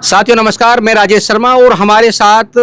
साथियों नमस्कार, मैं राजेश शर्मा और हमारे साथ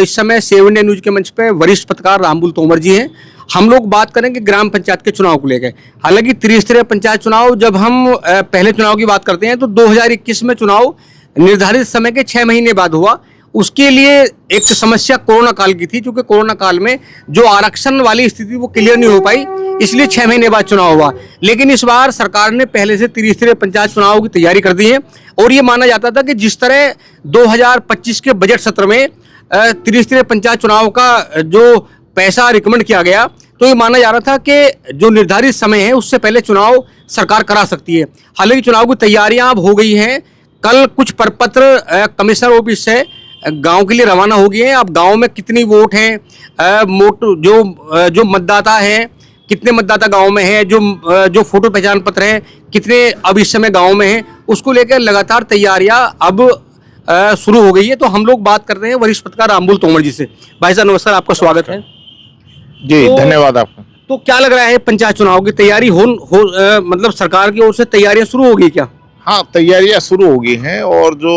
इस समय 7 इंडिया न्यूज के मंच पे वरिष्ठ पत्रकार रामबुल तोमर जी हैं। हम लोग बात करेंगे ग्राम पंचायत के चुनाव को लेकर। हालांकि त्रिस्तरीय पंचायत चुनाव, जब हम पहले चुनाव की बात करते हैं तो 2021 में चुनाव निर्धारित समय के 6 महीने बाद हुआ। उसके लिए एक समस्या कोरोना काल की थी, क्योंकि कोरोना काल में जो आरक्षण वाली स्थिति वो क्लियर नहीं हो पाई, इसलिए 6 महीने बाद चुनाव हुआ। लेकिन इस बार सरकार ने पहले से त्रिस्तरीय पंचायत चुनाव की तैयारी कर दी है और ये माना जाता था कि जिस तरह 2025 के बजट सत्र में त्रिस्तरीय पंचायत चुनाव का जो पैसा रिकमेंड किया गया, तो ये माना जा रहा था कि जो निर्धारित समय है उससे पहले चुनाव सरकार करा सकती है। हालांकि चुनाव की तैयारियां अब हो गई हैं। कल कुछ प्रपत्र कमिश्नर ऑफिस से गांव के लिए रवाना हो गए हैं। अब गांव में कितनी वोट हैं, जो मतदाता हैं, कितने मतदाता गांव में हैं, जो फोटो पहचान पत्र हैं कितने अब इस समय गांव में हैं, उसको लेकर लगातार तैयारियां अब शुरू हो गई है। तो हम लोग बात करते हैं वरिष्ठ पत्रकार रामबुल तोमर जी से। भाई साहब नमस्कार, आपका स्वागत है जी। धन्यवाद आपका। तो क्या लग रहा है, पंचायत चुनाव की तैयारी मतलब सरकार की ओर से तैयारियां शुरू हो गई क्या? हाँ, तैयारियां शुरू हो गई हैं और जो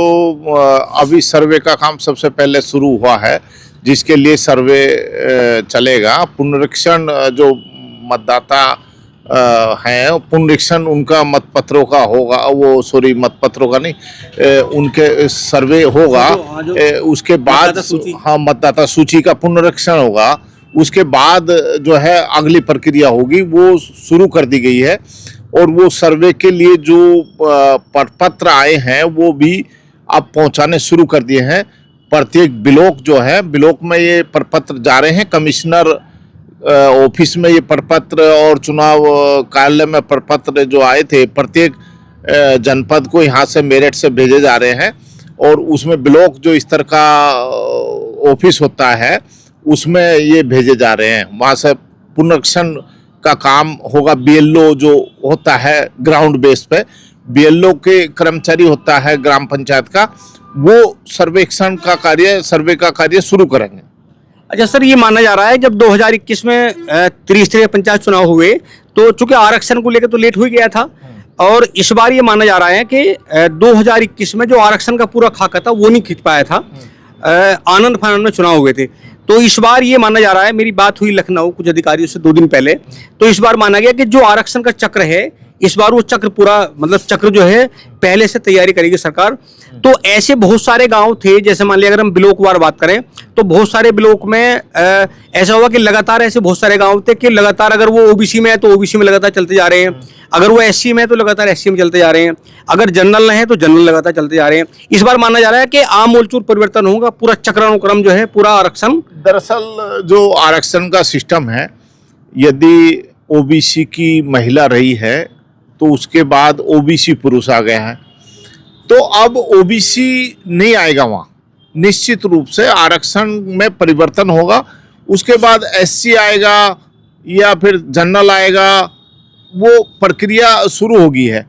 अभी सर्वे का काम सबसे पहले शुरू हुआ है, जिसके लिए सर्वे चलेगा। पुनरीक्षण जो मतदाता हैं, पुनरीक्षण उनका मतपत्रों का होगा, मतपत्रों का नहीं, उनके सर्वे होगा। उसके बाद हाँ, मतदाता सूची का पुनरीक्षण होगा। उसके बाद जो है अगली प्रक्रिया होगी, वो शुरू कर दी गई है। और वो सर्वे के लिए जो प्रपत्र आए हैं वो भी अब पहुंचाने शुरू कर दिए हैं। प्रत्येक ब्लॉक जो है, ब्लॉक में ये प्रपत्र जा रहे हैं। कमिश्नर ऑफिस में ये प्रपत्र और चुनाव कार्यालय में प्रपत्र जो आए थे, प्रत्येक जनपद को यहाँ से मेरठ से भेजे जा रहे हैं। और उसमें ब्लॉक जो स्तर का ऑफिस होता है उसमें ये भेजे जा रहे हैं। वहाँ से पुनरीक्षण का काम होगा। बीएलओ जो होता है ग्राउंड बेस पे, बीएलओ के कर्मचारी होता है ग्राम पंचायत का, वो सर्वे का कार्य शुरू करेंगे। अच्छा सर, ये माना जा रहा है जब 2021 में त्रिस्तरीय पंचायत चुनाव हुए तो चूंकि आरक्षण को लेकर तो लेट हो गया था, और इस बार ये माना जा रहा है कि 2021 में जो आरक्षण का पूरा खाका था वो नहीं खींच पाया था। आनंद फानंद में चुनाव हुए थे। तो इस बार ये माना जा रहा है, मेरी बात हुई लखनऊ कुछ अधिकारियों से 2 दिन पहले, तो इस बार माना गया कि जो आरक्षण का चक्र है, इस बार वो चक्र पूरा, मतलब चक्र जो है पहले से तैयारी करेगी सरकार। तो ऐसे बहुत सारे गांव थे, जैसे मान लिया अगर हम ब्लॉक वार बात करें तो बहुत सारे ब्लॉक में ऐसा हुआ कि लगातार ऐसे बहुत सारे गांव थे कि लगातार अगर वो ओबीसी में है तो ओबीसी में लगातार चलते जा रहे हैं, अगर वो एससी में है तो लगातार एससी में चलते जा रहे हैं, अगर जनरल है तो जनरल लगातार चलते जा रहे हैं। इस बार माना जा रहा है कि आमूलचूल परिवर्तन होगा, पूरा चक्रानुक्रम जो है, पूरा आरक्षण। दरअसल जो आरक्षण का सिस्टम है, यदि ओबीसी की महिला रही है तो उसके बाद ओबीसी पुरुष आ गया है, तो अब ओबीसी नहीं आएगा। वहाँ निश्चित रूप से आरक्षण में परिवर्तन होगा। उसके बाद एससी आएगा या फिर जनरल आएगा, वो प्रक्रिया शुरू हो गई है।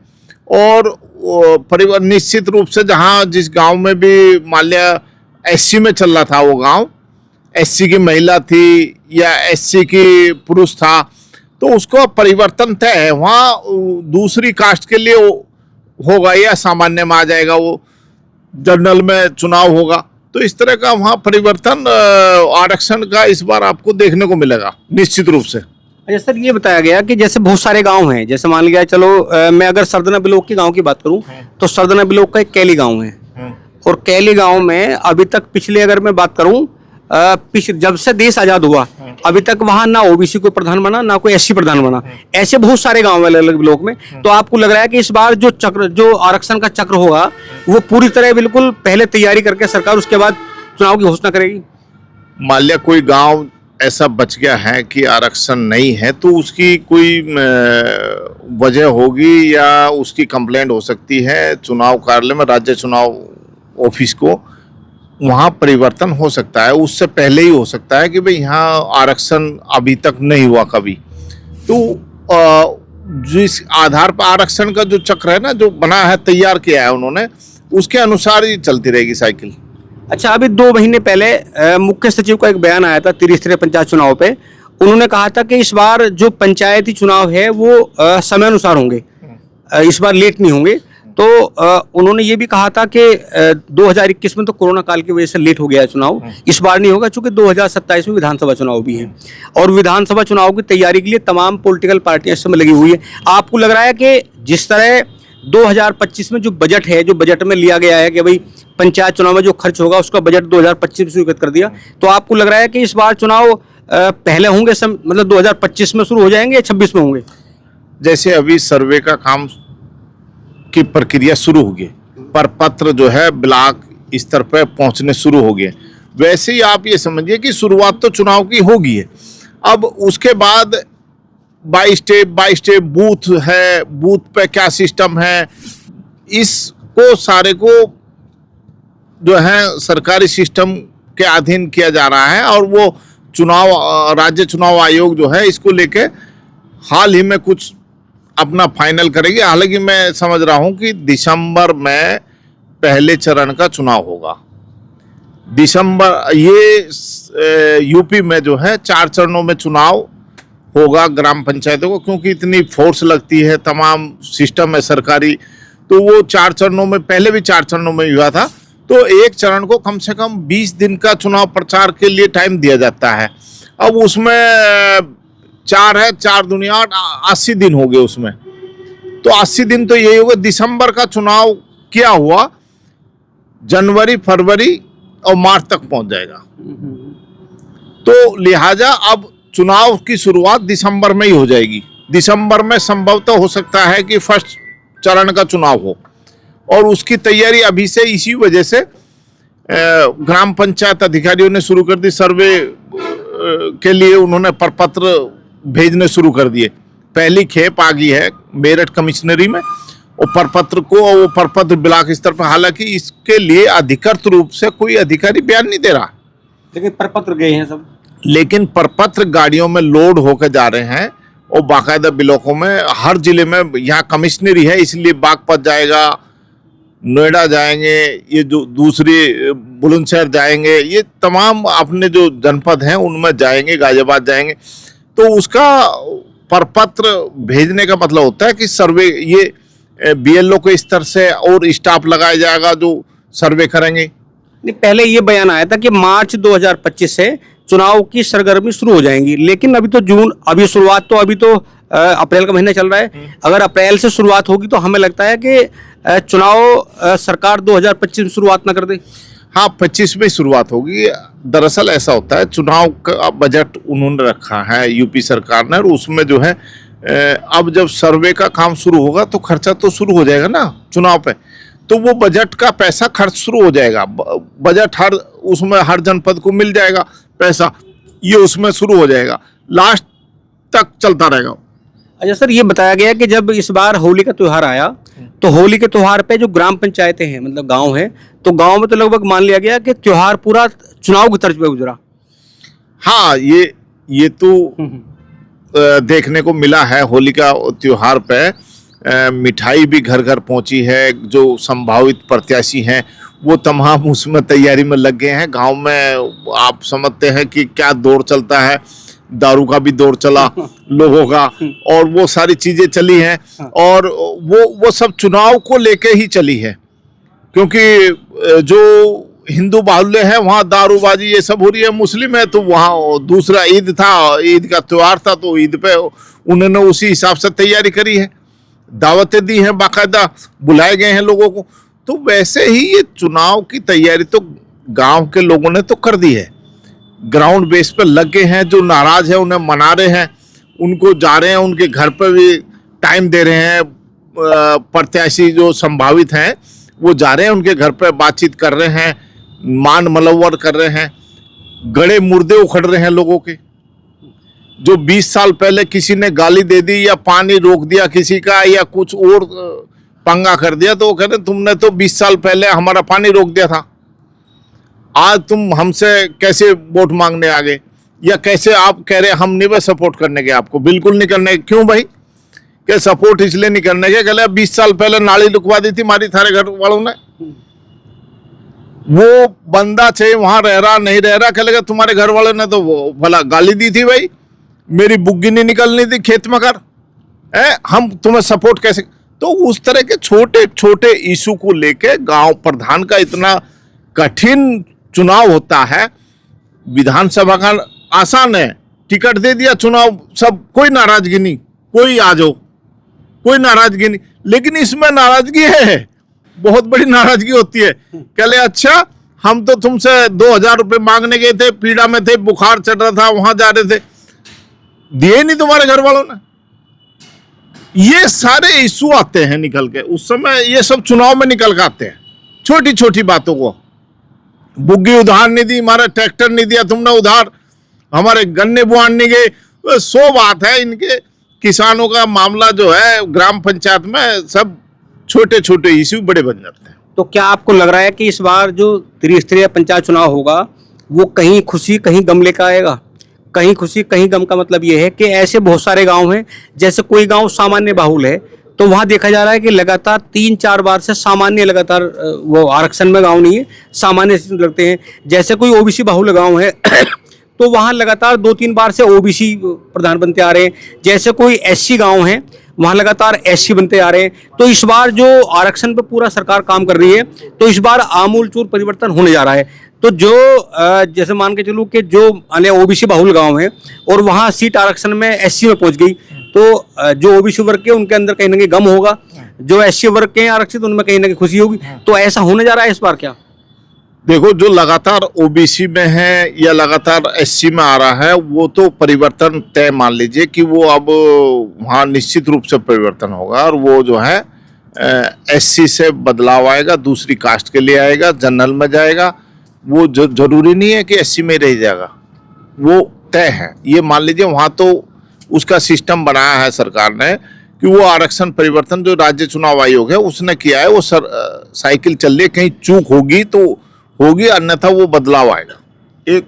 और निश्चित रूप से जहाँ जिस गांव में भी मान लिया एससी में चल रहा था, वो गांव एससी की महिला थी या एससी की पुरुष था, तो उसको परिवर्तन तय है। वहाँ दूसरी कास्ट के लिए होगा या सामान्य में आ जाएगा, वो जनरल में चुनाव होगा। तो इस तरह का वहाँ परिवर्तन आरक्षण का इस बार आपको देखने को मिलेगा निश्चित रूप से। अच्छा सर, ये बताया गया कि जैसे बहुत सारे गांव हैं, जैसे मान लिया चलो मैं अगर सरदना ब्लॉक के गांव की बात करूं तो सरदना ब्लॉक का एक कैली गांव है, और कैली गांव में अभी तक पिछले अगर मैं बात करूं जब से देश आजाद हुआ अभी तक वहां ना ओबीसी को प्रधान बना, ना कोई एससी प्रधान बना। ऐसे बहुत सारे गांव अलग अलग ब्लॉक में। तो आपको लग रहा है कि इस बार जो आरक्षण का चक्र होगा वो पूरी तरह बिल्कुल पहले तैयारी करके सरकार उसके बाद चुनाव की घोषणा करेगी? मान लिया कोई गांव ऐसा बच गया है कि आरक्षण नहीं है, तो उसकी कोई वजह होगी या उसकी कंप्लेंट हो सकती है चुनाव कार्यालय में, राज्य चुनाव ऑफिस को। वहाँ परिवर्तन हो सकता है, उससे पहले ही हो सकता है कि भाई यहाँ आरक्षण अभी तक नहीं हुआ कभी। तो जिस आधार पर आरक्षण का जो चक्र है ना, जो बना है, तैयार किया है उन्होंने, उसके अनुसार ही चलती रहेगी साइकिल। अच्छा, अभी 2 महीने पहले मुख्य सचिव का एक बयान आया था त्रिस्तरीय पंचायत चुनाव पे। उन्होंने कहा था कि इस बार जो पंचायती चुनाव है वो समय अनुसार होंगे, इस बार लेट नहीं होंगे। तो उन्होंने ये भी कहा था कि 2021 में तो कोरोना काल की वजह से लेट हो गया है चुनाव, इस बार नहीं होगा चूंकि 2027 में विधानसभा चुनाव भी है और विधानसभा चुनाव की तैयारी के लिए तमाम पॉलिटिकल पार्टियां इस समय लगी हुई है। आपको लग रहा है कि जिस तरह 2025 में जो बजट है, जो बजट में लिया गया है कि भाई पंचायत चुनाव में जो खर्च होगा उसका बजट 2025 में स्वीकृत कर दिया, तो आपको लग रहा है कि इस बार चुनाव पहले होंगे, मतलब 2025 में शुरू हो जाएंगे या 26 में होंगे? जैसे अभी सर्वे का काम की प्रक्रिया शुरू हो गई, पर पत्र जो है ब्लॉक स्तर पर पहुंचने शुरू हो गए, वैसे ही आप ये समझिए कि शुरुआत तो चुनाव की होगी है। अब उसके बाद बाई स्टेप बूथ है, बूथ पे क्या सिस्टम है, इसको सारे को जो है सरकारी सिस्टम के अधीन किया जा रहा है और वो चुनाव, राज्य चुनाव आयोग जो है इसको लेके हाल ही में कुछ अपना फाइनल करेगी। हालांकि मैं समझ रहा हूं कि दिसंबर में पहले चरण का चुनाव होगा। दिसंबर, ये यूपी में जो है 4 चरणों में चुनाव होगा ग्राम पंचायतों को, क्योंकि इतनी फोर्स लगती है, तमाम सिस्टम है सरकारी, तो वो 4 चरणों में, पहले भी 4 चरणों में हुआ था, तो एक चरण को कम से कम 20 दिन का चुनाव प्रचार के लिए टाइम दिया जाता है। अब उसमें 4 है, 4 दुनिया 80 दिन हो गए उसमें, तो 80 दिन तो यही होगा। दिसंबर का चुनाव क्या हुआ, जनवरी, फरवरी और मार्च तक पहुंच जाएगा। तो लिहाजा अब चुनाव की शुरुआत दिसंबर में ही हो जाएगी। दिसंबर में संभवतः हो सकता है कि फर्स्ट चरण का चुनाव हो, और उसकी तैयारी अभी से इसी वजह से ग्राम पंचायत अधिकारियों ने शुरू कर दी। सर्वे के लिए उन्होंने प्रपत्र भेजने शुरू कर दिए। पहली खेप आ गई है मेरठ कमिश्नरी में, और प्रपत्र को, वो प्रपत्र ब्लॉक स्तर पर, हालांकि इसके लिए अधिकृत रूप से कोई अधिकारी बयान नहीं दे रहा, लेकिन प्रपत्र गए हैं सब, लेकिन प्रपत्र गाड़ियों में लोड होकर जा रहे हैं और बाकायदा ब्लॉकों में, हर जिले में। यहाँ कमिश्नरी है इसलिए बागपत जाएगा, नोएडा जाएंगे, ये जो दूसरी बुलंदशहर जाएंगे, ये तमाम अपने जो जनपद हैं उनमें जाएंगे, गाजियाबाद जाएंगे। तो उसका प्रपत्र भेजने का मतलब होता है कि सर्वे, ये बीएलओ के स्तर से और स्टाफ लगाया जाएगा जो सर्वे करेंगे। नहीं, पहले ये बयान आया था कि मार्च 2025 से चुनाव की सरगर्मी शुरू हो जाएंगी, लेकिन अभी तो जून, अभी शुरुआत तो अभी तो अप्रैल का महीना चल रहा है। अगर अप्रैल से शुरुआत होगी तो हमें लगता है कि चुनाव सरकार 2025 में शुरुआत ना कर दे। हाँ, 25 में शुरुआत होगी। दरअसल ऐसा होता है, चुनाव का बजट उन्होंने रखा है यूपी सरकार ने, और उसमें जो है अब जब सर्वे का काम शुरू होगा तो खर्चा तो शुरू हो जाएगा ना चुनाव पे, तो वो बजट का पैसा खर्च शुरू हो जाएगा। बजट उसमें हर जनपद को मिल जाएगा पैसा, ये उसमें शुरू हो जाएगा, लास्ट तक चलता रहेगा। अच्छा सर, ये बताया गया कि जब इस बार होली का त्यौहार आया तो होली के त्यौहार पे जो ग्राम पंचायतें हैं, मतलब गांव है, तो गांव में तो लगभग मान लिया गया कि त्यौहार पूरा चुनाव की तर्ज पे गुजरा। हाँ, ये तो देखने को मिला है। होली का त्यौहार पे मिठाई भी घर घर पहुंची है। जो संभावित प्रत्याशी हैं वो तमाम उसमें तैयारी में लग गए हैं। गांव में आप समझते हैं कि क्या दौर चलता है, दारू का भी दौर चला लोगों का, और वो सारी चीजें चली हैं, और वो सब चुनाव को लेके ही चली है, क्योंकि जो हिंदू बाहुल्य है वहाँ दारूबाजी ये सब हो रही है। मुस्लिम है तो वहाँ दूसरा ईद था, ईद का त्यौहार था, तो ईद पे उन्होंने उसी हिसाब से तैयारी करी है, दावतें दी हैं, बाकायदा बुलाए गए हैं लोगों को। तो वैसे ही ये चुनाव की तैयारी तो गांव के लोगों ने तो कर दी है, ग्राउंड बेस पर लग गए हैं। जो नाराज है उन्हें मना रहे हैं, उनको जा रहे हैं, उनके घर पर भी टाइम दे रहे हैं। प्रत्याशी जो संभावित हैं वो जा रहे हैं, उनके घर पर बातचीत कर रहे हैं, मान मलवर कर रहे हैं, गड़े मुर्दे उखड़ रहे हैं लोगों के। जो 20 साल पहले किसी ने गाली दे दी या पानी रोक दिया किसी का या कुछ और पंगा कर दिया, तो वो कह रहे तुमने तो 20 साल पहले हमारा पानी रोक दिया था, आज तुम हमसे कैसे वोट मांगने आ गए, या कैसे आप कह रहे हम नहीं बस सपोर्ट करने के, आपको बिल्कुल नहीं करने। क्यों भाई? क्या सपोर्ट इसलिए नहीं करने के, कहले 20 साल पहले नाली लुकवा दी थी मारी थारे घर वालों ने, वो बंदा चाहे वहां रह रहा नहीं रह रहा, कहलेगा तुम्हारे घर वालों ने तो वो भला गाली दी थी, भाई मेरी बुग्गी नहीं निकलनी थी खेत में कर, हम तुम्हें सपोर्ट कैसे। तो उस तरह के छोटे छोटे इशू को लेके गांव प्रधान का इतना कठिन चुनाव होता है। विधानसभा का आसान है, टिकट दे दिया, चुनाव, सब, कोई नाराजगी नहीं, कोई आ जाओ, कोई नाराजगी नहीं। लेकिन इसमें नाराजगी है, बहुत बड़ी नाराजगी होती है। कहले अच्छा हम तो तुमसे 2000 रुपये मांगने गए थे, पीड़ा में थे, बुखार चढ़ रहा था, वहां जा रहे थे, दिए नहीं तुम्हारे घर वालों ने। ये सारे इशू आते हैं निकल के, उस समय ये सब चुनाव में निकल के आते हैं, छोटी छोटी बातों को। बुग्गी उधार नहीं दी, हमारा ट्रैक्टर नहीं दिया तुमने उधार, हमारे गन्ने बुआन नहीं गए, 100 बात है इनके। किसानों का मामला जो है ग्राम पंचायत में सब छोटे छोटे इशू बड़े बन जाते हैं। तो क्या आपको लग रहा है कि इस बार जो त्रिस्तरीय पंचायत चुनाव होगा वो कहीं खुशी कहीं गम लेकर आएगा? कहीं खुशी कहीं गम का मतलब ये है कि ऐसे बहुत सारे गांव हैं, जैसे कोई गांव सामान्य बाहुल है तो वहां देखा जा रहा है कि लगातार 3-4 बार से सामान्य लगातार वो आरक्षण में गांव नहीं है, सामान्य लगते हैं। जैसे कोई ओबीसी बाहुल गांव है तो वहां लगातार 2-3 बार से ओबीसी प्रधान बनते आ रहे हैं। जैसे कोई एससी गांव है वहां लगातार एससी बनते आ रहे हैं। तो इस बार जो आरक्षण पे पूरा सरकार काम कर रही है तो इस बार आमूलचूल परिवर्तन होने जा रहा है। तो जो जैसे मान के चलूँ कि जो अन्य ओबीसी बाहुल गांव है और वहां सीट आरक्षण में एससी में पहुंच गई, तो जो ओबीसी वर्ग के उनके अंदर कहीं ना कहीं गम होगा, जो एससी वर्ग के आरक्षित उनमें कहीं ना कहीं खुशी होगी। तो ऐसा होने जा रहा है इस बार क्या? देखो, जो लगातार ओबीसी में है या लगातार एससी में आ रहा है वो तो परिवर्तन तय मान लीजिए कि वो अब वहाँ निश्चित रूप से परिवर्तन होगा। और वो जो है एससी से बदलाव आएगा, दूसरी कास्ट के लिए आएगा, जनरल में जाएगा। वो जरूरी नहीं है कि एससी में रह जाएगा, वो तय है। ये मान लीजिए वहाँ तो उसका सिस्टम बनाया है सरकार ने कि वो आरक्षण परिवर्तन जो राज्य चुनाव आयोग है उसने किया है। वो साइकिल चल रही है, कहीं चूक होगी तो होगी, अन्यथा वो बदलाव आएगा। ये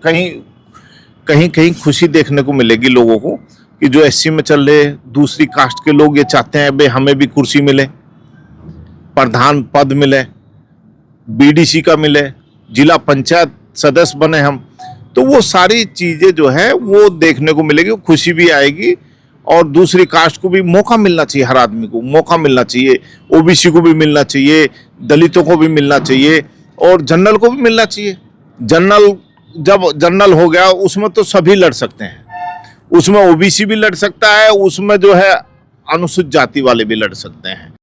कहीं कहीं खुशी देखने को मिलेगी लोगों को कि जो एससी में चल रहे दूसरी कास्ट के लोग ये चाहते हैं भाई हमें भी कुर्सी मिले, प्रधान पद मिले, बीडीसी का मिले, जिला पंचायत सदस्य बने हम। तो वो सारी चीजें जो है वो देखने को मिलेगी, खुशी भी आएगी। और दूसरी कास्ट को भी मौका मिलना चाहिए, हर आदमी को मौका मिलना चाहिए, ओबीसी को भी मिलना चाहिए, दलितों को भी मिलना चाहिए और जनरल को भी मिलना चाहिए। जनरल जब जनरल हो गया उसमें तो सभी लड़ सकते हैं, उसमें ओबीसी भी लड़ सकता है, उसमें जो है अनुसूचित जाति वाले भी लड़ सकते हैं।